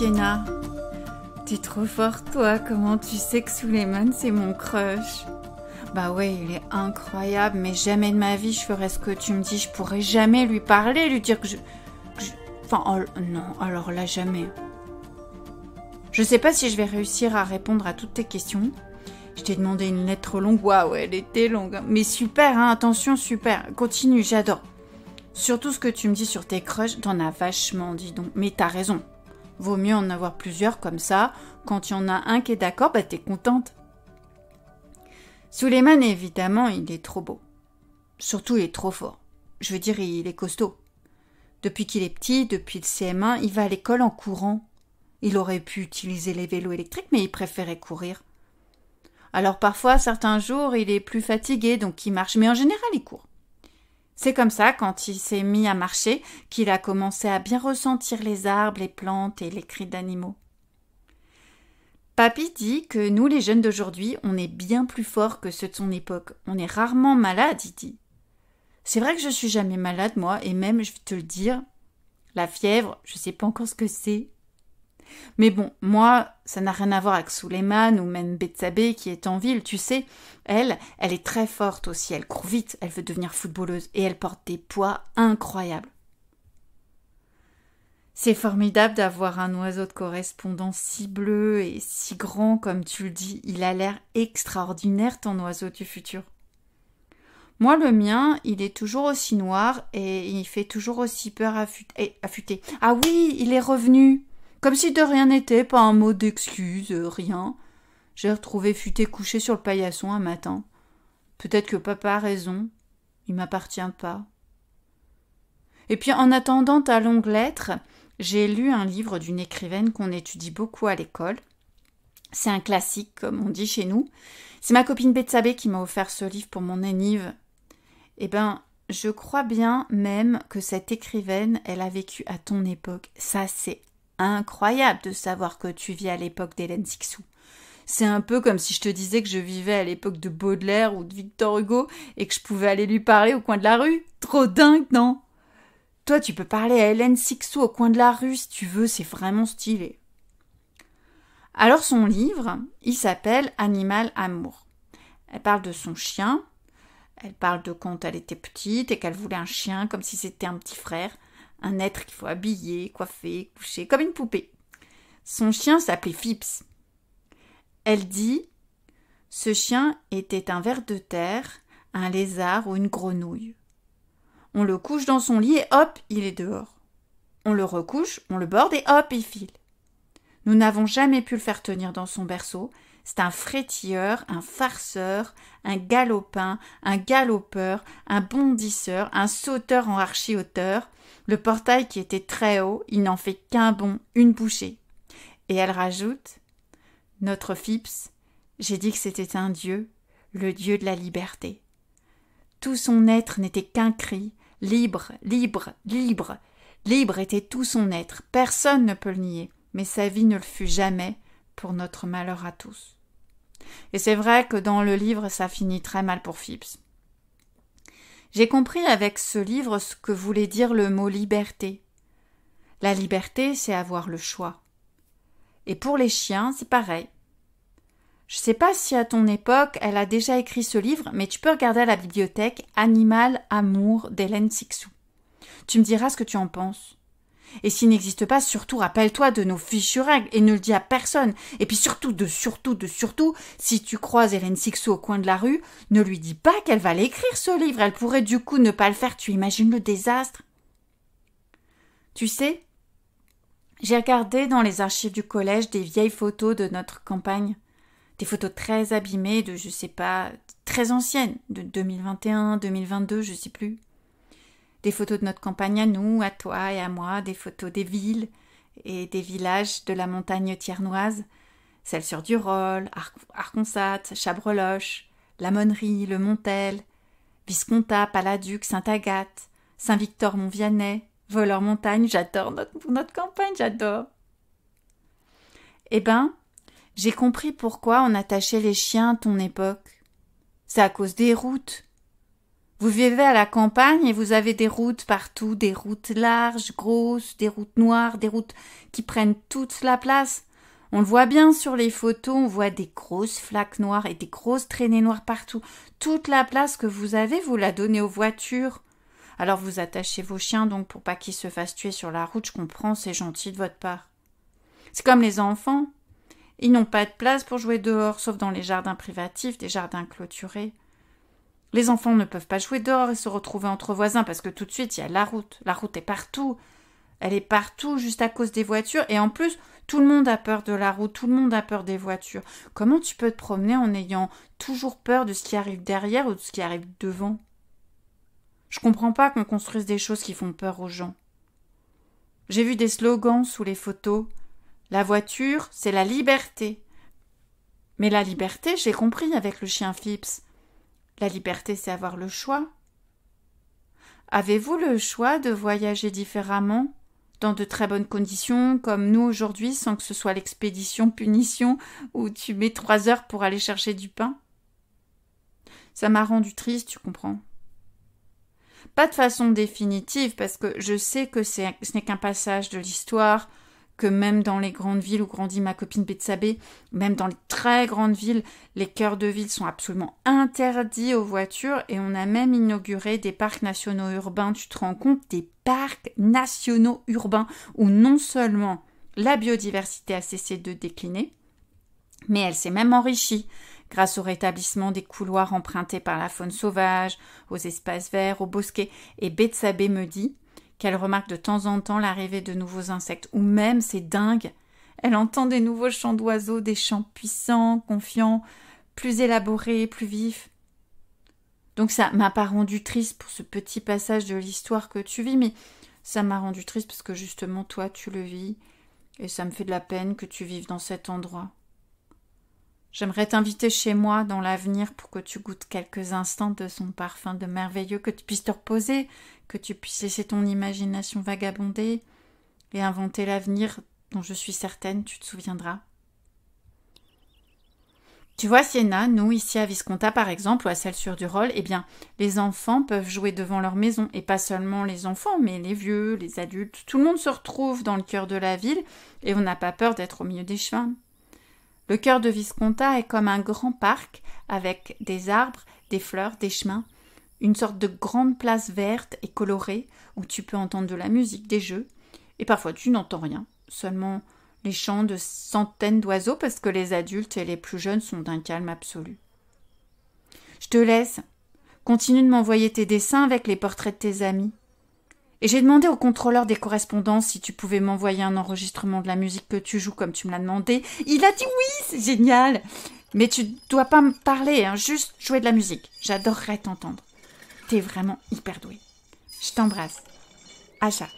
Sienna. T'es trop forte, toi. Comment tu sais que Suleiman, c'est mon crush? Bah ouais, il est incroyable, mais jamais de ma vie je ferais ce que tu me dis. Je pourrais jamais lui parler, lui dire que je... Enfin, oh, non, alors là, jamais. Je sais pas si je vais réussir à répondre à toutes tes questions. Je t'ai demandé une lettre longue. Waouh, elle était longue. Mais super, hein, attention, super. Continue, j'adore. Surtout ce que tu me dis sur tes crushs, t'en as vachement, dis donc. Mais t'as raison. Vaut mieux en avoir plusieurs comme ça. Quand il y en a un qui est d'accord, bah t'es contente. Suleiman, évidemment, il est trop beau. Surtout, il est trop fort. Je veux dire, il est costaud. Depuis qu'il est petit, depuis le CM1, il va à l'école en courant. Il aurait pu utiliser les vélos électriques, mais il préférait courir. Alors parfois, certains jours, il est plus fatigué, donc il marche, mais en général, il court. C'est comme ça, quand il s'est mis à marcher, qu'il a commencé à bien ressentir les arbres, les plantes et les cris d'animaux. Papy dit que nous, les jeunes d'aujourd'hui, on est bien plus forts que ceux de son époque. On est rarement malades, il dit. C'est vrai que je suis jamais malade, moi, et même, je vais te le dire, la fièvre, je sais pas encore ce que c'est. Mais bon, moi, ça n'a rien à voir avec Suleiman ou même Bethsabée qui est en ville, tu sais. Elle est très forte aussi, elle court vite, elle veut devenir footballeuse et elle porte des poids incroyables. C'est formidable d'avoir un oiseau de correspondance si bleu et si grand comme tu le dis. Il a l'air extraordinaire, ton oiseau du futur. Moi, le mien, il est toujours aussi noir et il fait toujours aussi peur affûté. Ah oui, il est revenu. Comme si de rien n'était, pas un mot d'excuse, rien. J'ai retrouvé Futé couché sur le paillasson un matin. Peut-être que papa a raison. Il m'appartient pas. Et puis, en attendant ta longue lettre, j'ai lu un livre d'une écrivaine qu'on étudie beaucoup à l'école. C'est un classique, comme on dit chez nous. C'est ma copine Bethsabée qui m'a offert ce livre pour mon anniv. Eh ben, je crois bien même que cette écrivaine, elle a vécu à ton époque. Ça, c'est incroyable de savoir que tu vis à l'époque d'Hélène Cixous. C'est un peu comme si je te disais que je vivais à l'époque de Baudelaire ou de Victor Hugo et que je pouvais aller lui parler au coin de la rue. Trop dingue, non? Toi, tu peux parler à Hélène Cixous au coin de la rue si tu veux, c'est vraiment stylé. Alors son livre, il s'appelle Animal Amour. Elle parle de son chien, elle parle de quand elle était petite et qu'elle voulait un chien comme si c'était un petit frère, un être qu'il faut habiller, coiffer, coucher, comme une poupée. Son chien s'appelait Fips. Elle dit « Ce chien était un ver de terre, un lézard ou une grenouille. On le couche dans son lit et hop, il est dehors. On le recouche, on le borde et hop, il file. Nous n'avons jamais pu le faire tenir dans son berceau. C'est un frétilleur, un farceur, un galopin, un galopeur, un bondisseur, un sauteur en archi-hauteur. Le portail qui était très haut, il n'en fait qu'un bond, une bouchée. » Et elle rajoute « Notre Fips, j'ai dit que c'était un dieu, le dieu de la liberté. Tout son être n'était qu'un cri, libre, libre, libre. Libre était tout son être, personne ne peut le nier, mais sa vie ne le fut jamais, pour notre malheur à tous. » Et c'est vrai que dans le livre, ça finit très mal pour Fips. J'ai compris avec ce livre ce que voulait dire le mot liberté. La liberté, c'est avoir le choix. Et pour les chiens, c'est pareil. Je sais pas si à ton époque, elle a déjà écrit ce livre, mais tu peux regarder à la bibliothèque Animal Amour d'Hélène Cixous. Tu me diras ce que tu en penses. Et s'il n'existe pas, surtout rappelle-toi de nos fichues règles et ne le dis à personne. Et puis surtout, si tu croises Hélène Cixous au coin de la rue, ne lui dis pas qu'elle va l'écrire ce livre. Elle pourrait du coup ne pas le faire. Tu imagines le désastre? Tu sais, j'ai regardé dans les archives du collège des vieilles photos de notre campagne. Des photos très abîmées de, je sais pas, très anciennes, de 2021, 2022, je sais plus. Des photos de notre campagne à nous, à toi et à moi, des photos des villes et des villages de la montagne thiernoise, celles sur Durolle, Arconsat, Chabreloche, La Monnerie, Le Montel, Viscontat, Paladuc, Sainte-Agathe, Saint-Victor-Mont-Vianney, Voleurs-Montagne. J'adore notre campagne, j'adore. Eh ben, j'ai compris pourquoi on attachait les chiens à ton époque. C'est à cause des routes. Vous vivez à la campagne et vous avez des routes partout, des routes larges, grosses, des routes noires, des routes qui prennent toute la place. On le voit bien sur les photos, on voit des grosses flaques noires et des grosses traînées noires partout. Toute la place que vous avez, vous la donnez aux voitures. Alors vous attachez vos chiens donc pour pas qu'ils se fassent tuer sur la route, je comprends, c'est gentil de votre part. C'est comme les enfants. Ils n'ont pas de place pour jouer dehors, sauf dans les jardins privatifs, des jardins clôturés. Les enfants ne peuvent pas jouer dehors et se retrouver entre voisins parce que tout de suite, il y a la route. La route est partout. Elle est partout juste à cause des voitures. Et en plus, tout le monde a peur de la route, tout le monde a peur des voitures. Comment tu peux te promener en ayant toujours peur de ce qui arrive derrière ou de ce qui arrive devant? Je comprends pas qu'on construise des choses qui font peur aux gens. J'ai vu des slogans sous les photos. La voiture, c'est la liberté. Mais la liberté, j'ai compris avec le chien Phipps. La liberté, c'est avoir le choix. Avez-vous le choix de voyager différemment, dans de très bonnes conditions, comme nous aujourd'hui, sans que ce soit l'expédition punition où tu mets 3 heures pour aller chercher du pain? Ça m'a rendu triste, tu comprends. Pas de façon définitive, parce que je sais que ce n'est qu'un passage de l'histoire, que même dans les grandes villes où grandit ma copine Betsabé, même dans les très grandes villes, les cœurs de ville sont absolument interdits aux voitures et on a même inauguré des parcs nationaux urbains. Tu te rends compte, des parcs nationaux urbains où non seulement la biodiversité a cessé de décliner, mais elle s'est même enrichie grâce au rétablissement des couloirs empruntés par la faune sauvage, aux espaces verts, aux bosquets. Et Betsabé me dit qu'elle remarque de temps en temps l'arrivée de nouveaux insectes, ou même, c'est dingue, elle entend des nouveaux chants d'oiseaux, des chants puissants, confiants, plus élaborés, plus vifs. Donc ça m'a pas rendu triste pour ce petit passage de l'histoire que tu vis, mais ça m'a rendu triste parce que justement toi tu le vis, et ça me fait de la peine que tu vives dans cet endroit. J'aimerais t'inviter chez moi dans l'avenir pour que tu goûtes quelques instants de son parfum de merveilleux, que tu puisses te reposer, que tu puisses laisser ton imagination vagabonder et inventer l'avenir dont je suis certaine tu te souviendras. Tu vois, Sienna, nous, ici à Visconta, par exemple, ou à Celles-sur-du-Rolle, eh bien, les enfants peuvent jouer devant leur maison, et pas seulement les enfants, mais les vieux, les adultes, tout le monde se retrouve dans le cœur de la ville, et on n'a pas peur d'être au milieu des chemins. Le cœur de Visconta est comme un grand parc avec des arbres, des fleurs, des chemins, une sorte de grande place verte et colorée où tu peux entendre de la musique, des jeux, et parfois tu n'entends rien, seulement les chants de centaines d'oiseaux parce que les adultes et les plus jeunes sont d'un calme absolu. Je te laisse. Continue de m'envoyer tes dessins avec les portraits de tes amis. Et j'ai demandé au contrôleur des correspondances si tu pouvais m'envoyer un enregistrement de la musique que tu joues comme tu me l'as demandé. Il a dit oui, c'est génial. Mais tu dois pas me parler, hein, juste jouer de la musique. J'adorerais t'entendre. T'es vraiment hyper douée. Je t'embrasse. Acha.